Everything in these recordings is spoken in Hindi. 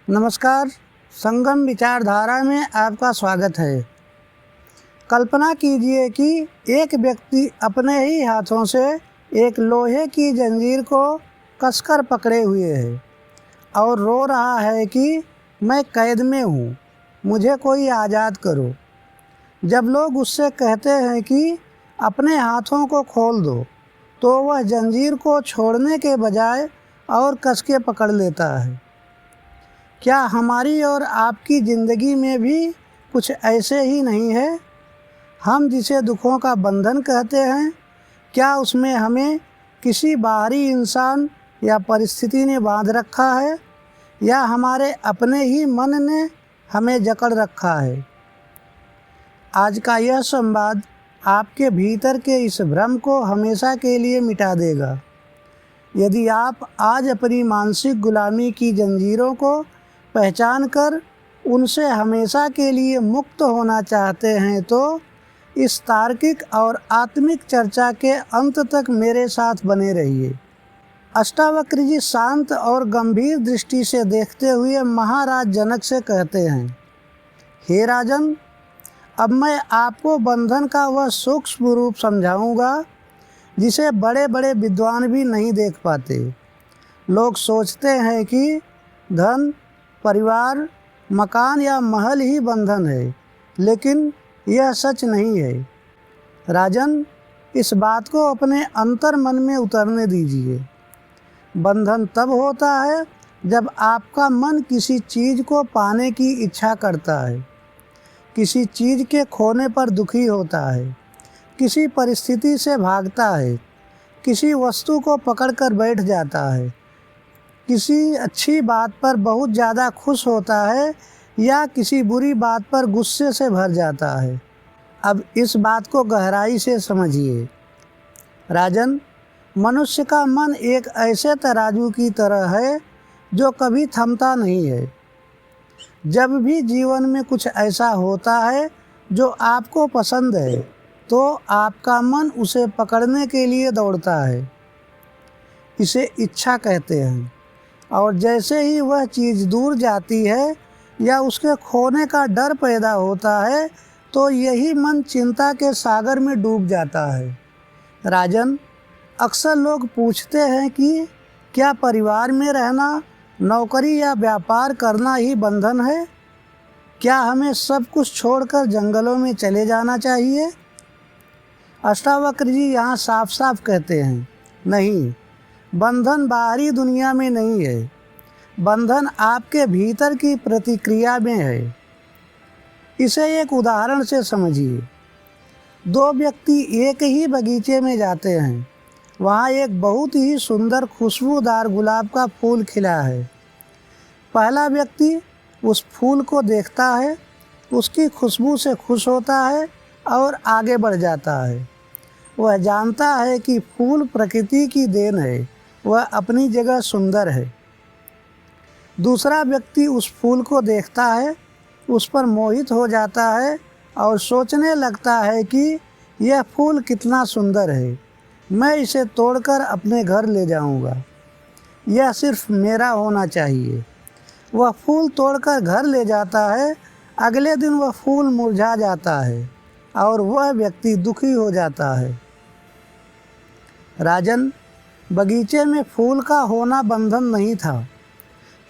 नमस्कार। संगम विचारधारा में आपका स्वागत है। कल्पना कीजिए कि एक व्यक्ति अपने ही हाथों से एक लोहे की जंजीर को कसकर पकड़े हुए है और रो रहा है कि मैं कैद में हूँ, मुझे कोई आज़ाद करो। जब लोग उससे कहते हैं कि अपने हाथों को खोल दो, तो वह जंजीर को छोड़ने के बजाय और कस के पकड़ लेता है। क्या हमारी और आपकी ज़िंदगी में भी कुछ ऐसे ही नहीं है? हम जिसे दुखों का बंधन कहते हैं, क्या उसमें हमें किसी बाहरी इंसान या परिस्थिति ने बांध रखा है, या हमारे अपने ही मन ने हमें जकड़ रखा है? आज का यह संवाद आपके भीतर के इस भ्रम को हमेशा के लिए मिटा देगा। यदि आप आज अपनी मानसिक गुलामी की जंजीरों को पहचान कर उनसे हमेशा के लिए मुक्त होना चाहते हैं, तो इस तार्किक और आत्मिक चर्चा के अंत तक मेरे साथ बने रहिए। अष्टावक्र जी शांत और गंभीर दृष्टि से देखते हुए महाराज जनक से कहते हैं, हे राजन, अब मैं आपको बंधन का वह सूक्ष्म रूप समझाऊंगा जिसे बड़े बड़े विद्वान भी नहीं देख पाते। लोग सोचते हैं कि धन, परिवार, मकान या महल ही बंधन है, लेकिन यह सच नहीं है। राजन, इस बात को अपने अंतर मन में उतरने दीजिए। बंधन तब होता है जब आपका मन किसी चीज़ को पाने की इच्छा करता है, किसी चीज़ के खोने पर दुखी होता है, किसी परिस्थिति से भागता है, किसी वस्तु को पकड़कर बैठ जाता है, किसी अच्छी बात पर बहुत ज़्यादा खुश होता है, या किसी बुरी बात पर गुस्से से भर जाता है। अब इस बात को गहराई से समझिए। राजन, मनुष्य का मन एक ऐसे तराजू की तरह है जो कभी थमता नहीं है। जब भी जीवन में कुछ ऐसा होता है जो आपको पसंद है, तो आपका मन उसे पकड़ने के लिए दौड़ता है। इसे इच्छा कहते हैं। और जैसे ही वह चीज़ दूर जाती है या उसके खोने का डर पैदा होता है, तो यही मन चिंता के सागर में डूब जाता है। राजन, अक्सर लोग पूछते हैं कि क्या परिवार में रहना, नौकरी या व्यापार करना ही बंधन है? क्या हमें सब कुछ छोड़कर जंगलों में चले जाना चाहिए? अष्टावक्र जी यहाँ साफ साफ कहते हैं, नहीं, बंधन बाहरी दुनिया में नहीं है, बंधन आपके भीतर की प्रतिक्रिया में है। इसे एक उदाहरण से समझिए। दो व्यक्ति एक ही बगीचे में जाते हैं। वहाँ एक बहुत ही सुंदर खुशबूदार गुलाब का फूल खिला है। पहला व्यक्ति उस फूल को देखता है, उसकी खुशबू से खुश होता है और आगे बढ़ जाता है। वह जानता है कि फूल प्रकृति की देन है, वह अपनी जगह सुंदर है। दूसरा व्यक्ति उस फूल को देखता है, उस पर मोहित हो जाता है और सोचने लगता है कि यह फूल कितना सुंदर है, मैं इसे तोड़कर अपने घर ले जाऊंगा, यह सिर्फ मेरा होना चाहिए। वह फूल तोड़कर घर ले जाता है। अगले दिन वह फूल मुरझा जाता है और वह व्यक्ति दुखी हो जाता है। राजन, बगीचे में फूल का होना बंधन नहीं था।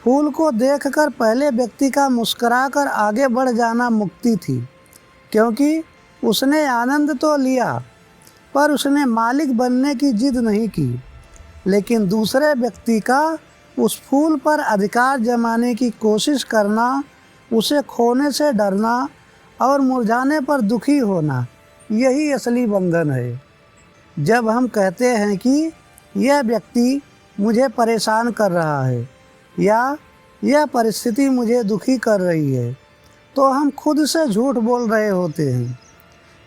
फूल को देखकर पहले व्यक्ति का मुस्कुराकर आगे बढ़ जाना मुक्ति थी, क्योंकि उसने आनंद तो लिया, पर उसने मालिक बनने की जिद नहीं की। लेकिन दूसरे व्यक्ति का उस फूल पर अधिकार जमाने की कोशिश करना, उसे खोने से डरना और मुरझाने पर दुखी होना, यही असली बंधन है। जब हम कहते हैं कि यह व्यक्ति मुझे परेशान कर रहा है या यह परिस्थिति मुझे दुखी कर रही है, तो हम खुद से झूठ बोल रहे होते हैं।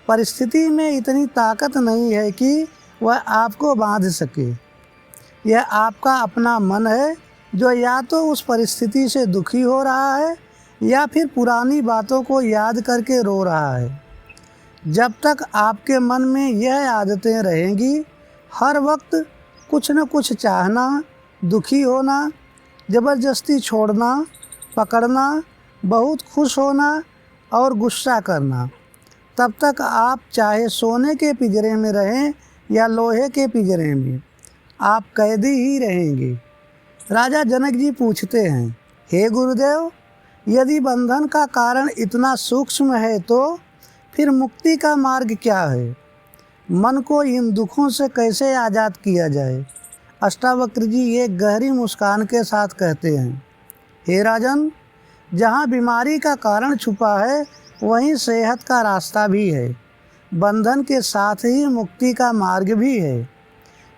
परिस्थिति में इतनी ताकत नहीं है कि वह आपको बांध सके। यह आपका अपना मन है जो या तो उस परिस्थिति से दुखी हो रहा है या फिर पुरानी बातों को याद करके रो रहा है। जब तक आपके मन में यह आदतें रहेंगी, हर वक्त कुछ न कुछ चाहना, दुखी होना, ज़बरदस्ती छोड़ना, पकड़ना, बहुत खुश होना और गुस्सा करना। तब तक आप चाहे सोने के पिंजरे में रहें या लोहे के पिंजरे में, आप कैदी ही रहेंगे। राजा जनक जी पूछते हैं, हे गुरुदेव, यदि बंधन का कारण इतना सूक्ष्म है तो फिर मुक्ति का मार्ग क्या है? मन को इन दुखों से कैसे आज़ाद किया जाए? अष्टावक्र जी एक गहरी मुस्कान के साथ कहते हैं, हे राजन, जहाँ बीमारी का कारण छुपा है वहीं सेहत का रास्ता भी है। बंधन के साथ ही मुक्ति का मार्ग भी है।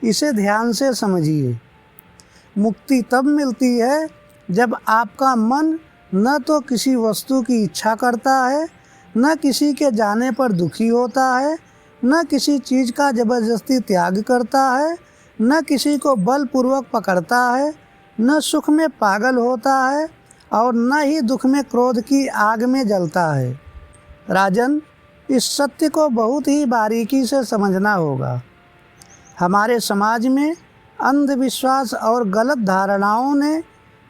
इसे ध्यान से समझिए। मुक्ति तब मिलती है जब आपका मन न तो किसी वस्तु की इच्छा करता है, न किसी के जाने पर दुखी होता है, न किसी चीज़ का ज़बरदस्ती त्याग करता है, न किसी को बलपूर्वक पकड़ता है, न सुख में पागल होता है और न ही दुख में क्रोध की आग में जलता है। राजन, इस सत्य को बहुत ही बारीकी से समझना होगा। हमारे समाज में अंधविश्वास और गलत धारणाओं ने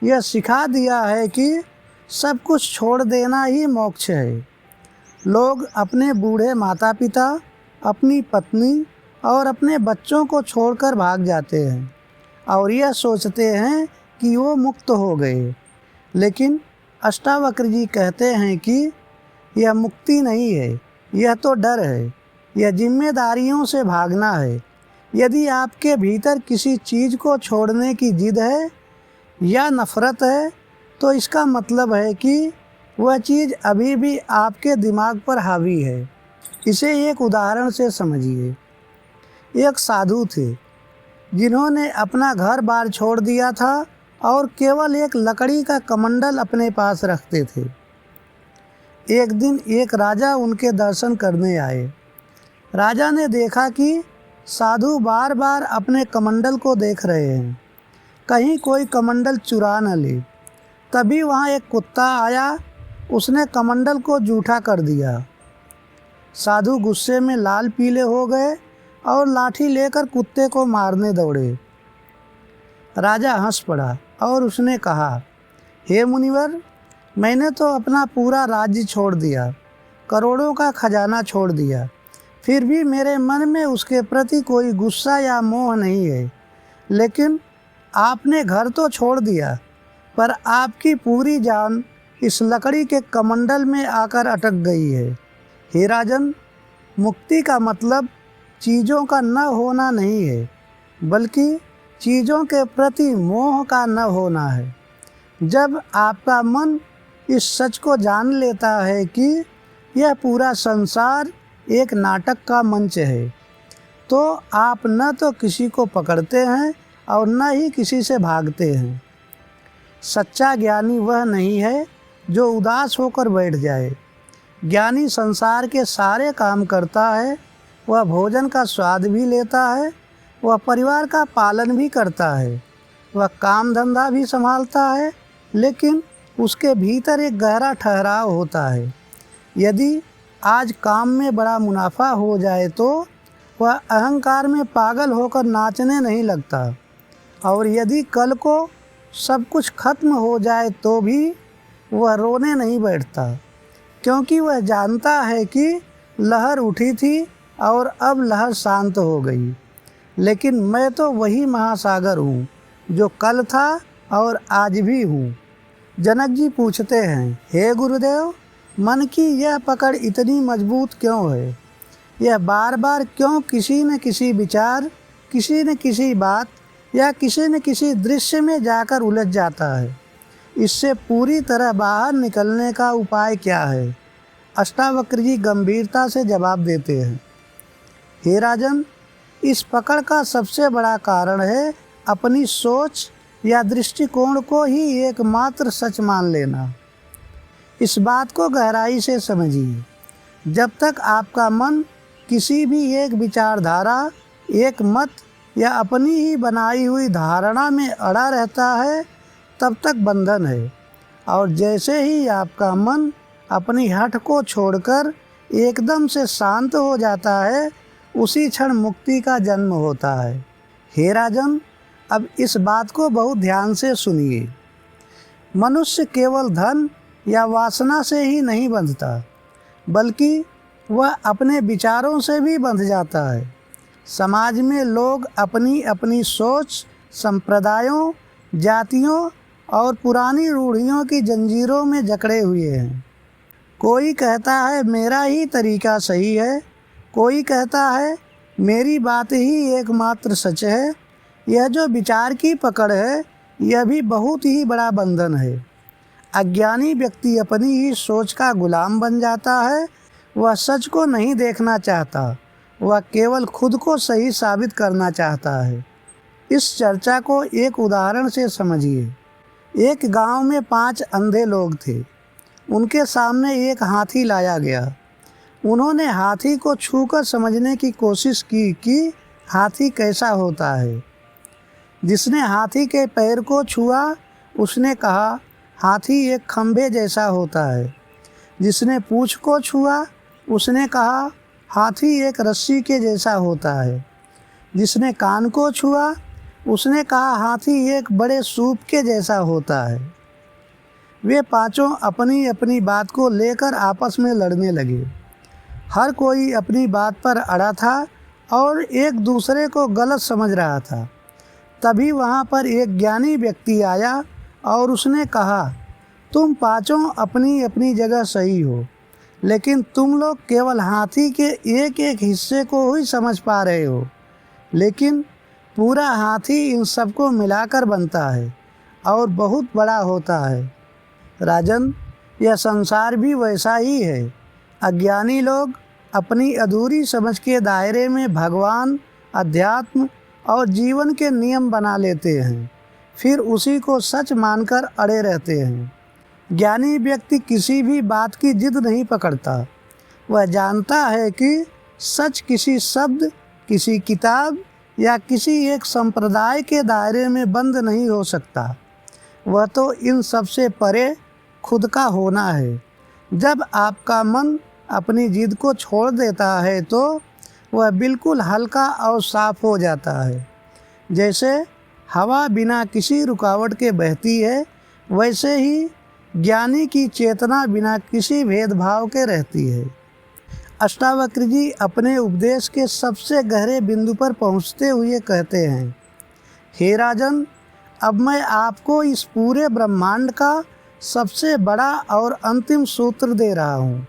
यह सिखा दिया है कि सब कुछ छोड़ देना ही मोक्ष है। लोग अपने बूढ़े माता पिता, अपनी पत्नी और अपने बच्चों को छोड़कर भाग जाते हैं और यह सोचते हैं कि वो मुक्त हो गए। लेकिन अष्टावक्र जी कहते हैं कि यह मुक्ति नहीं है, यह तो डर है, यह जिम्मेदारियों से भागना है। यदि आपके भीतर किसी चीज़ को छोड़ने की जिद है या नफ़रत है तो इसका मतलब है कि वह चीज़ अभी भी आपके दिमाग पर हावी है। इसे एक उदाहरण से समझिए। एक साधु थे जिन्होंने अपना घर बार छोड़ दिया था और केवल एक लकड़ी का कमंडल अपने पास रखते थे। एक दिन एक राजा उनके दर्शन करने आए। राजा ने देखा कि साधु बार बार अपने कमंडल को देख रहे हैं, कहीं कोई कमंडल चुरा न ले। तभी वहाँ एक कुत्ता आया, उसने कमंडल को जूठा कर दिया। साधु गुस्से में लाल पीले हो गए और लाठी लेकर कुत्ते को मारने दौड़े। राजा हंस पड़ा और उसने कहा, हे मुनिवर, मैंने तो अपना पूरा राज्य छोड़ दिया, करोड़ों का खजाना छोड़ दिया, फिर भी मेरे मन में उसके प्रति कोई गुस्सा या मोह नहीं है। लेकिन आपने घर तो छोड़ दिया, पर आपकी पूरी जान इस लकड़ी के कमंडल में आकर अटक गई है। हे राजन, मुक्ति का मतलब चीज़ों का न होना नहीं है, बल्कि चीज़ों के प्रति मोह का न होना है। जब आपका मन इस सच को जान लेता है कि यह पूरा संसार एक नाटक का मंच है, तो आप न तो किसी को पकड़ते हैं और न ही किसी से भागते हैं। सच्चा ज्ञानी वह नहीं है जो उदास होकर बैठ जाए। ज्ञानी संसार के सारे काम करता है, वह भोजन का स्वाद भी लेता है, वह परिवार का पालन भी करता है, वह काम धंधा भी संभालता है, लेकिन उसके भीतर एक गहरा ठहराव होता है। यदि आज काम में बड़ा मुनाफा हो जाए तो वह अहंकार में पागल होकर नाचने नहीं लगता, और यदि कल को सब कुछ खत्म हो जाए तो भी वह रोने नहीं बैठता, क्योंकि वह जानता है कि लहर उठी थी और अब लहर शांत हो गई। लेकिन मैं तो वही महासागर हूँ जो कल था और आज भी हूँ। जनक जी पूछते हैं, हे गुरुदेव, मन की यह पकड़ इतनी मजबूत क्यों है? यह बार बार क्यों किसी न किसी विचार, किसी न किसी बात या किसी न किसी दृश्य में जाकर उलझ जाता है? इससे पूरी तरह बाहर निकलने का उपाय क्या है? अष्टावक्र जी गंभीरता से जवाब देते हैं, हे राजन, इस पकड़ का सबसे बड़ा कारण है अपनी सोच या दृष्टिकोण को ही एकमात्र सच मान लेना। इस बात को गहराई से समझिए। जब तक आपका मन किसी भी एक विचारधारा, एक मत या अपनी ही बनाई हुई धारणा में अड़ा रहता है, तब तक बंधन है। और जैसे ही आपका मन अपनी हठ को छोड़कर एकदम से शांत हो जाता है, उसी क्षण मुक्ति का जन्म होता है। हे राजन, अब इस बात को बहुत ध्यान से सुनिए। मनुष्य केवल धन या वासना से ही नहीं बंधता, बल्कि वह अपने विचारों से भी बंध जाता है। समाज में लोग अपनी अपनी सोच, संप्रदायों, जातियों और पुरानी रूढ़ियों की जंजीरों में जकड़े हुए हैं। कोई कहता है मेरा ही तरीका सही है, कोई कहता है मेरी बात ही एकमात्र सच है। यह जो विचार की पकड़ है, यह भी बहुत ही बड़ा बंधन है। अज्ञानी व्यक्ति अपनी ही सोच का गुलाम बन जाता है। वह सच को नहीं देखना चाहता, वह केवल खुद को सही साबित करना चाहता है। इस चर्चा को एक उदाहरण से समझिए। एक गांव में 5 अंधे लोग थे। उनके सामने एक हाथी लाया गया। उन्होंने हाथी को छूकर समझने की कोशिश की कि हाथी कैसा होता है। जिसने हाथी के पैर को छुआ, उसने कहा हाथी एक खंभे जैसा होता है। जिसने पूँछ को छुआ, उसने कहा हाथी एक रस्सी के जैसा होता है। जिसने कान को छुआ, उसने कहा हाथी एक बड़े सूप के जैसा होता है। वे पांचों अपनी अपनी बात को लेकर आपस में लड़ने लगे। हर कोई अपनी बात पर अड़ा था और एक दूसरे को गलत समझ रहा था। तभी वहाँ पर एक ज्ञानी व्यक्ति आया और उसने कहा, तुम पांचों अपनी अपनी जगह सही हो, लेकिन तुम लोग केवल हाथी के एक एक हिस्से को ही समझ पा रहे हो, लेकिन पूरा हाथी इन सबको मिलाकर बनता है और बहुत बड़ा होता है। राजन, यह संसार भी वैसा ही है। अज्ञानी लोग अपनी अधूरी समझ के दायरे में भगवान, अध्यात्म और जीवन के नियम बना लेते हैं, फिर उसी को सच मानकर अड़े रहते हैं। ज्ञानी व्यक्ति किसी भी बात की जिद नहीं पकड़ता। वह जानता है कि सच किसी शब्द, किसी किताब या किसी एक संप्रदाय के दायरे में बंद नहीं हो सकता। वह तो इन सब से परे खुद का होना है। जब आपका मन अपनी जिद को छोड़ देता है तो वह बिल्कुल हल्का और साफ हो जाता है। जैसे हवा बिना किसी रुकावट के बहती है, वैसे ही ज्ञानी की चेतना बिना किसी भेदभाव के रहती है। अष्टावक्र जी अपने उपदेश के सबसे गहरे बिंदु पर पहुँचते हुए कहते हैं, हे राजन, अब मैं आपको इस पूरे ब्रह्मांड का सबसे बड़ा और अंतिम सूत्र दे रहा हूँ।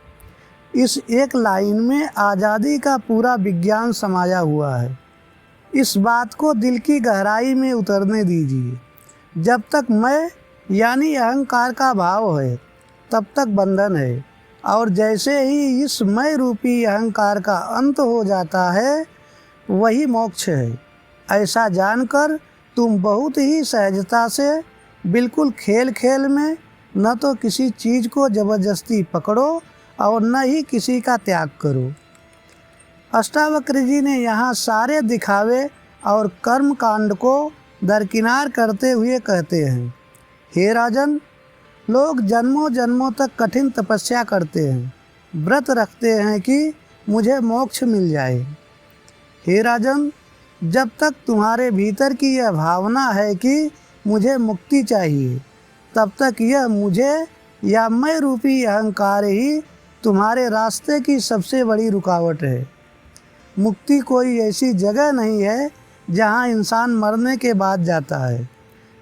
इस एक लाइन में आज़ादी का पूरा विज्ञान समाया हुआ है। इस बात को दिल की गहराई में उतरने दीजिए। जब तक मैं यानी अहंकार का भाव है, तब तक बंधन है, और जैसे ही इस मैं रूपी अहंकार का अंत हो जाता है, वही मोक्ष है। ऐसा जानकर तुम बहुत ही सहजता से, बिल्कुल खेल खेल में, न तो किसी चीज़ को ज़बरदस्ती पकड़ो और न ही किसी का त्याग करो। अष्टावक्र जी ने यहाँ सारे दिखावे और कर्म कांड को दरकिनार करते हुए कहते हैं, हे राजन, लोग जन्मों जन्मों तक कठिन तपस्या करते हैं, व्रत रखते हैं कि मुझे मोक्ष मिल जाए। हे राजन, जब तक तुम्हारे भीतर की यह भावना है कि मुझे मुक्ति चाहिए, तब तक यह मुझे या मैं रूपी अहंकार ही तुम्हारे रास्ते की सबसे बड़ी रुकावट है। मुक्ति कोई ऐसी जगह नहीं है जहाँ इंसान मरने के बाद जाता है।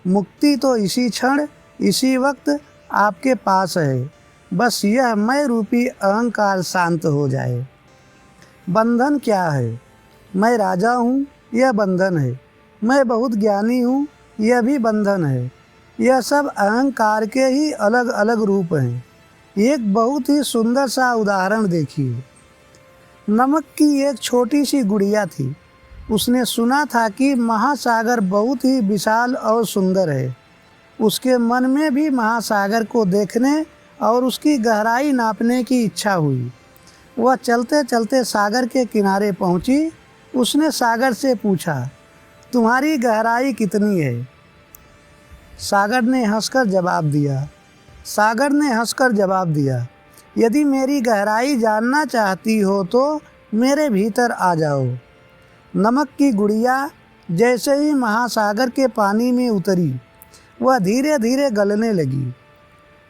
मुक्ति तो इसी क्षण, इसी वक्त आपके पास है। बस यह मैं रूपी अहंकार शांत हो जाए। बंधन क्या है? मैं राजा हूँ, यह बंधन है। मैं बहुत ज्ञानी हूँ, यह भी बंधन है। यह सब अहंकार के ही अलग अलग रूप हैं। एक बहुत ही सुंदर सा उदाहरण देखिए। नमक की एक छोटी सी गुड़िया थी। उसने सुना था कि महासागर बहुत ही विशाल और सुंदर है। उसके मन में भी महासागर को देखने और उसकी गहराई नापने की इच्छा हुई। वह चलते चलते सागर के किनारे पहुंची। उसने सागर से पूछा, तुम्हारी गहराई कितनी है? सागर ने हंसकर जवाब दिया, यदि मेरी गहराई जानना चाहती हो तो मेरे भीतर आ जाओ। नमक की गुड़िया जैसे ही महासागर के पानी में उतरी, वह धीरे धीरे गलने लगी।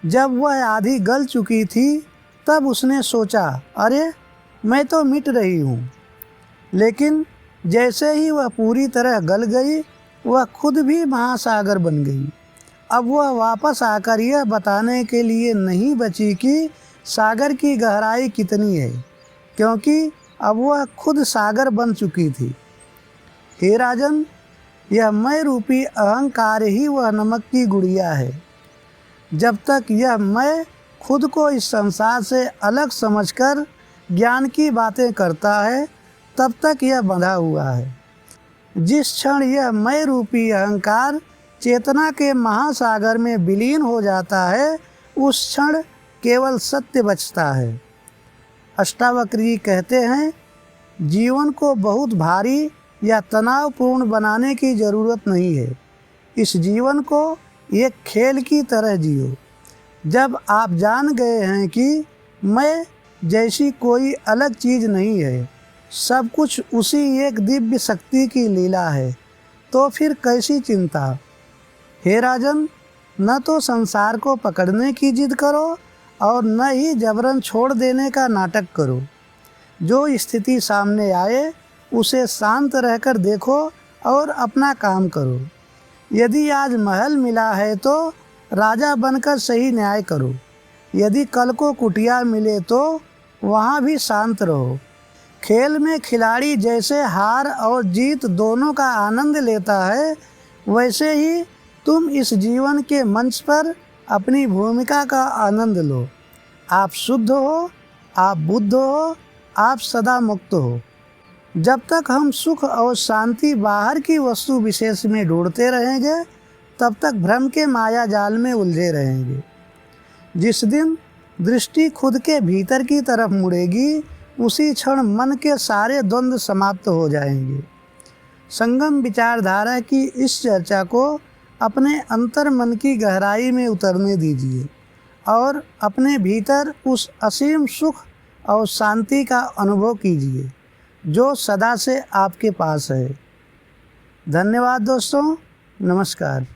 जब वह आधी गल चुकी थी तब उसने सोचा, अरे मैं तो मिट रही हूँ। लेकिन जैसे ही वह पूरी तरह गल गई, वह खुद भी महासागर बन गई। अब वह वापस आकर यह बताने के लिए नहीं बची कि सागर की गहराई कितनी है, क्योंकि अब वह खुद सागर बन चुकी थी। हे राजन, यह मैं रूपी अहंकार ही वह नमक की गुड़िया है। जब तक यह मैं खुद को इस संसार से अलग समझकर ज्ञान की बातें करता है, तब तक यह बंधा हुआ है। जिस क्षण यह मैं रूपी अहंकार चेतना के महासागर में विलीन हो जाता है, उस क्षण केवल सत्य बचता है। अष्टावक्र जी कहते हैं, जीवन को बहुत भारी या तनावपूर्ण बनाने की ज़रूरत नहीं है। इस जीवन को एक खेल की तरह जियो। जब आप जान गए हैं कि मैं जैसी कोई अलग चीज़ नहीं है, सब कुछ उसी एक दिव्य शक्ति की लीला है, तो फिर कैसी चिंता। हे राजन, न तो संसार को पकड़ने की जिद करो और न ही जबरन छोड़ देने का नाटक करो। जो स्थिति सामने आए उसे शांत रहकर देखो और अपना काम करो। यदि आज महल मिला है तो राजा बनकर सही न्याय करो। यदि कल को कुटिया मिले तो वहाँ भी शांत रहो। खेल में खिलाड़ी जैसे हार और जीत दोनों का आनंद लेता है, वैसे ही तुम इस जीवन के मंच पर अपनी भूमिका का आनंद लो। आप शुद्ध हो, आप बुद्ध हो, आप सदा मुक्त हो। जब तक हम सुख और शांति बाहर की वस्तु विशेष में ढूंढते रहेंगे, तब तक भ्रम के माया जाल में उलझे रहेंगे। जिस दिन दृष्टि खुद के भीतर की तरफ मुड़ेगी, उसी क्षण मन के सारे द्वंद्व समाप्त हो जाएंगे। संगम विचारधारा की इस चर्चा को अपने अंतर मन की गहराई में उतरने दीजिए और अपने भीतर उस असीम सुख और शांति का अनुभव कीजिए जो सदा से आपके पास है। धन्यवाद दोस्तों, नमस्कार।